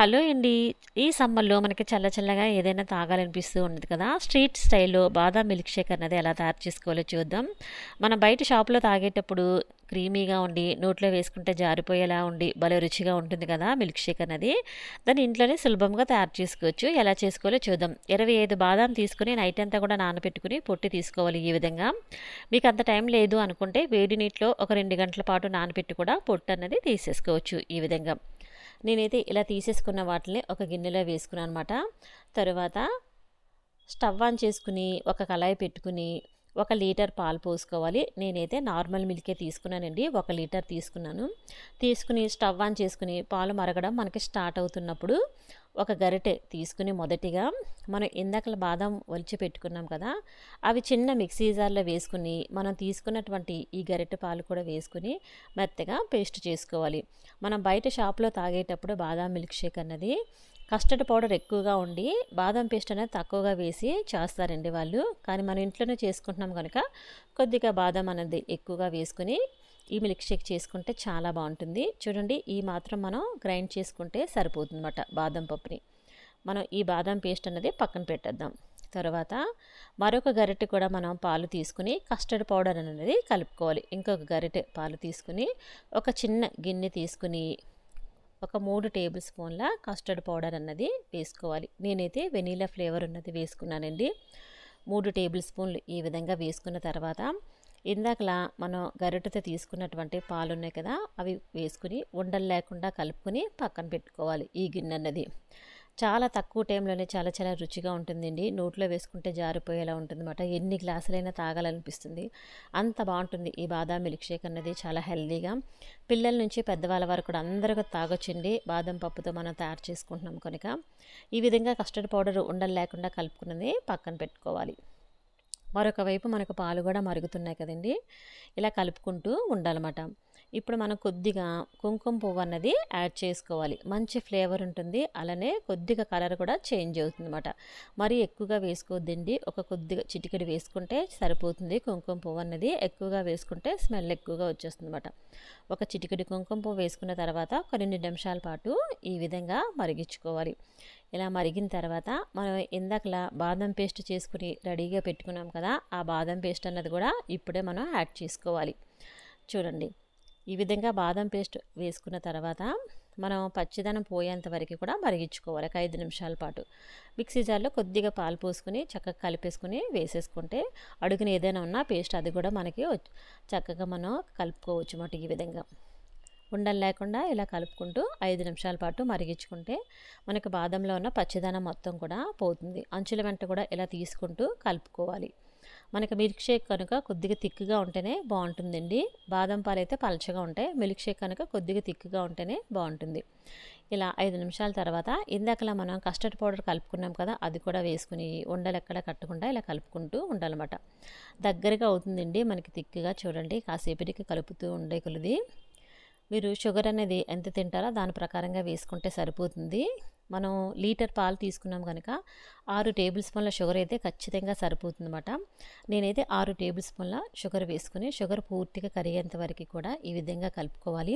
Hello అండి. ఈ సమ్మర్‌లో మనకి చల్ల చల్లగా ఏదైనా తాగాలనిపిస్తూ ఉంటది కదా! స్ట్రీట్ స్టైల్‌లో బాదాం మిల్క్ షేక్ అన్నది ఎలా తయారు చేసుకోవాలో చూద్దాం. మనం బయట షాప్‌లో తాగేటప్పుడు క్రీమీగా ఉండి, నోట్లో వేసుకుంటే జారిపోయేలా ఉండి, భలే రుచిగా ఉంటుంది కదా! మిల్క్ షేక్ అన్నది. దాన్ని ఇంట్లోనే సులభంగా తయారు చేసుకోవచ్చు. ఎలా చేసుకోవాలో చూద్దాం. 25 బాదాం తీసుకొని నైట్ అంతా కూడా నానబెట్టుకొని పొట్టు తీసుకోవాలి ఈ విధంగా. మీకు అంత టైం లేదు అనుకుంటే వేడి నీటిలో ఒక 2 గంటల పాటు నానబెట్టి కూడా పొట్టు అన్నది తీసేసుకోవచ్చు ఈ విధంగా. నేనైతే ఇలా తీసేసుకున్న వాటిని ఒక గిన్నెలో వేసుకున్నాను అనమాట. తరువాత స్టవ్ ఆన్ చేసుకుని ఒక కళాయి పెట్టుకుని 1 లీటర్ పాలు పోసుకోవాలి. నేనైతే నార్మల్ మిల్కే తీసుకున్నానండి. 1 లీటర్ తీసుకున్నాను. తీసుకుని స్టవ్ ఆన్ చేసుకుని పాలు మరగడం మనకి స్టార్ట్ అవుతున్నప్పుడు ఒక గరిటె తీసుకుని మొదటిగా మనం ఇందాకల బాదం ఒలిచి పెట్టుకున్నాం కదా! అవి చిన్న మిక్సీ జార్‌లో వేసుకుని మనం తీసుకున్నటువంటి ఈ గరిటె పాలు కూడా వేసుకొని మెత్తగా పేస్ట్ చేసుకోవాలి. మనం బయట షాప్‌లో తాగేటప్పుడు బాదాం మిల్క్ షేక్ అన్నది కస్టర్డ్ పౌడర్ ఎక్కువగా ఉండి బాదం పేస్ట్ అనేది తక్కువగా వేసి చేస్తారండి వాళ్ళు. కానీ మనం ఇంట్లోనే చేసుకుంటున్నాం కనుక కొద్దిగా బాదం అనేది ఎక్కువగా వేసుకొని ఈ మిల్క్ షేక్ చేసుకుంటే చాలా బాగుంటుంది. చూడండి ఈ మాత్రం మనం గ్రైండ్ చేసుకుంటే సరిపోతుందన్నమాట బాదం పప్పుని. మనం ఈ బాదం పేస్ట్ అనేది పక్కన పెట్టేద్దాం. తర్వాత మరొక గరిటె కూడా మనం పాలు తీసుకుని కస్టర్డ్ పౌడర్ అనేది కలుపుకోవాలి. ఇంకొక గరిటె పాలు తీసుకుని ఒక చిన్న గిన్నె తీసుకుని ఒక 3 టేబుల్ స్పూన్ల కస్టర్డ్ పౌడర్ అన్నది వేసుకోవాలి. నేనైతే వెనీలా ఫ్లేవర్ ఉన్నది వేసుకున్నానండి. 3 టేబుల్ స్పూన్లు ఈ విధంగా వేసుకున్న తర్వాత ఇందాకలా మనం గరిటెతో తీసుకున్నటువంటి పాలు ఉన్నాయి కదా! అవి వేసుకుని ఉండలు లేకుండా కలుపుకొని పక్కన పెట్టుకోవాలి ఈ గిన్నె అన్నది. చాలా తక్కువ టైంలోనే చాలా చాలా రుచిగా ఉంటుందండి. నోట్లో వేసుకుంటే జారిపోయేలా ఉంటుందన్నమాట. ఎన్ని గ్లాసులైనా తాగాలనిపిస్తుంది. అంత బాగుంటుంది ఈ బాదాం మిల్క్ షేక్ అన్నది. చాలా హెల్తీగా పిల్లల నుంచి పెద్దవాళ్ళ వరకు కూడా అందరూ తాగొచ్చండి. బాదం పప్పుతో మనం తయారు చేసుకుంటున్నాం కనుక ఈ విధంగా కస్టర్డ్ పౌడర్ ఉండలు లేకుండా కలుపుకున్నది పక్కన పెట్టుకోవాలి. మరొక వైపు మనకు పాలు కూడా మరుగుతున్నాయి కదండి. ఇలా కలుపుకుంటూ ఉండాలన్నమాట. ఇప్పుడు మనం కొద్దిగా కుంకుమ పువ్వు అన్నది యాడ్ చేసుకోవాలి. మంచి ఫ్లేవర్ ఉంటుంది. అలానే కొద్దిగా కలర్ కూడా చేంజ్ అవుతుందన్నమాట. మరీ ఎక్కువగా వేసుకోవద్దండి. ఒక కొద్దిగా చిటికెడు వేసుకుంటే సరిపోతుంది. కుంకుమ పువ్వు అన్నది ఎక్కువగా వేసుకుంటే స్మెల్ ఎక్కువగా వచ్చేస్తుందన్నమాట. ఒక చిటికెడు కుంకుమ పువ్వు వేసుకున్న తర్వాత ఒక 2 నిమిషాల పాటు ఈ విధంగా మరిగించుకోవాలి. ఇలా మరిగిన తర్వాత మనం ఇందాకలా బాదం పేస్ట్ చేసుకుని రెడీగా పెట్టుకున్నాం కదా! ఆ బాదం పేస్ట్ అన్నది కూడా ఇప్పుడే మనం యాడ్ చేసుకోవాలి. చూడండి ఈ విధంగా బాదం పేస్ట్ వేసుకున్న తర్వాత మనం పచ్చిదనం పోయేంత వరకు కూడా మరిగించుకోవాలి ఒక 5 నిమిషాల పాటు. మిక్సీ జార్లో కొద్దిగా పాలు పోసుకుని చక్కగా కలిపేసుకుని వేసేసుకుంటే అడుగున ఏదైనా ఉన్నా పేస్ట్ అది కూడా మనకి చక్కగా మనం కలుపుకోవచ్చు అన్నమాట. ఈ విధంగా ఉండలు లేకుండా ఇలా కలుపుకుంటూ 5 నిమిషాల పాటు మరిగించుకుంటే మనకు బాదంలో ఉన్న పచ్చిదనం మొత్తం కూడా పోతుంది. అంచుల వెంట కూడా ఇలా తీసుకుంటూ కలుపుకోవాలి. మనకి మిల్క్ షేక్ కనుక కొద్దిగా తిక్కుగా ఉంటేనే బాగుంటుందండి. బాదం పాలు అయితే పలచగా ఉంటాయి. మిల్క్ షేక్ కనుక కొద్దిగా తిక్కుగా ఉంటేనే బాగుంటుంది. ఇలా 5 నిమిషాల తర్వాత ఇందాకలా మనం కస్టర్డ్ పౌడర్ కలుపుకున్నాం కదా! అది కూడా వేసుకుని ఉండలు ఎక్కడ కట్టకుండా ఇలా కలుపుకుంటూ ఉండాలన్నమాట. దగ్గరగా అవుతుందండి మనకి తిక్కుగా. చూడండి కాసేపటికి కలుపుతూ ఉండే కొలది మీరు షుగర్ అనేది ఎంత తింటారో దాని ప్రకారంగా వేసుకుంటే సరిపోతుంది. మనం లీటర్ పాలు తీసుకున్నాం కనుక 6 టేబుల్ స్పూన్ల షుగర్ అయితే ఖచ్చితంగా సరిపోతుందన్నమాట. నేనైతే 6 టేబుల్ స్పూన్ల షుగర్ వేసుకుని షుగర్ పూర్తిగా కరిగేంత వరకు కూడా ఈ విధంగా కలుపుకోవాలి.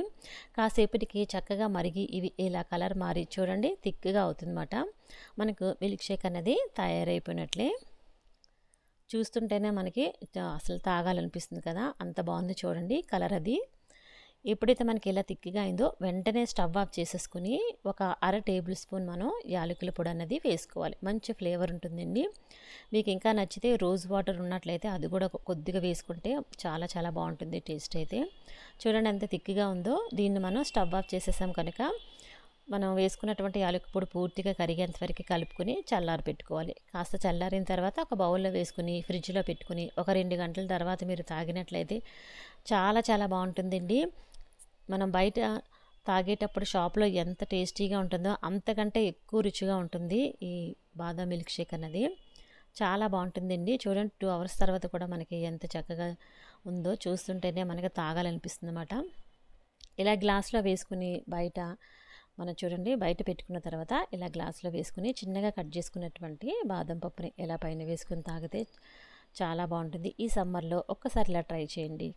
కాసేపటికి చక్కగా మరిగి ఇవి ఇలా కలర్ మారి చూడండి థిక్‌గా అవుతుందన్నమాట. మనకు మిల్క్ షేక్ అనేది తయారైపోయినట్లే. చూస్తుంటేనే మనకి అసలు తాగాలనిపిస్తుంది కదా! అంత బాగుంది చూడండి కలర్ అది. ఎప్పుడైతే మనకి ఇలా తిక్కిగా అయిందో వెంటనే స్టవ్ ఆఫ్ చేసేసుకుని ఒక అర టేబుల్ స్పూన్ మనం యాలకుల పొడి అన్నది వేసుకోవాలి. మంచి ఫ్లేవర్ ఉంటుందండి. మీకు ఇంకా నచ్చితే రోజ్ వాటర్ ఉన్నట్లయితే అది కూడా కొద్దిగా వేసుకుంటే చాలా చాలా బాగుంటుంది టేస్ట్ అయితే. చూడండి ఎంత తిక్కిగా ఉందో. దీన్ని మనం స్టవ్ ఆఫ్ చేసేసాం కనుక మనం వేసుకున్నటువంటి యాలకుల పొడి పూర్తిగా కరిగేంత వరకు కలుపుకొని చల్లారి పెట్టుకోవాలి. కాస్త చల్లారిన తర్వాత ఒక బౌల్లో వేసుకుని ఫ్రిడ్జ్లో పెట్టుకుని ఒక 2 గంటల తర్వాత మీరు తాగినట్లయితే చాలా చాలా బాగుంటుందండి. మనం బయట తాగేటప్పుడు షాప్‌లో ఎంత టేస్టీగా ఉంటుందో అంతకంటే ఎక్కువ రుచిగా ఉంటుంది ఈ బాదాం మిల్క్ షేక్ అన్నది. చాలా బాగుంటుందండి. చూడండి 2 అవర్స్ తర్వాత కూడా మనకి ఎంత చక్కగా ఉందో చూస్తుంటేనే మనకి తాగాలనిపిస్తుందన్నమాట. ఇలా గ్లాస్‌లో వేసుకుని బయట మనం చూడండి బయట పెట్టుకున్న తర్వాత ఇలా గ్లాస్‌లో వేసుకుని చిన్నగా కట్ చేసుకున్నటువంటి బాదం పప్పుని ఇలా పైన వేసుకొని తాగితే చాలా బాగుంటుంది. ఈ సమ్మర్‌లో ఒక్కసారి ఇలా ట్రై చేయండి.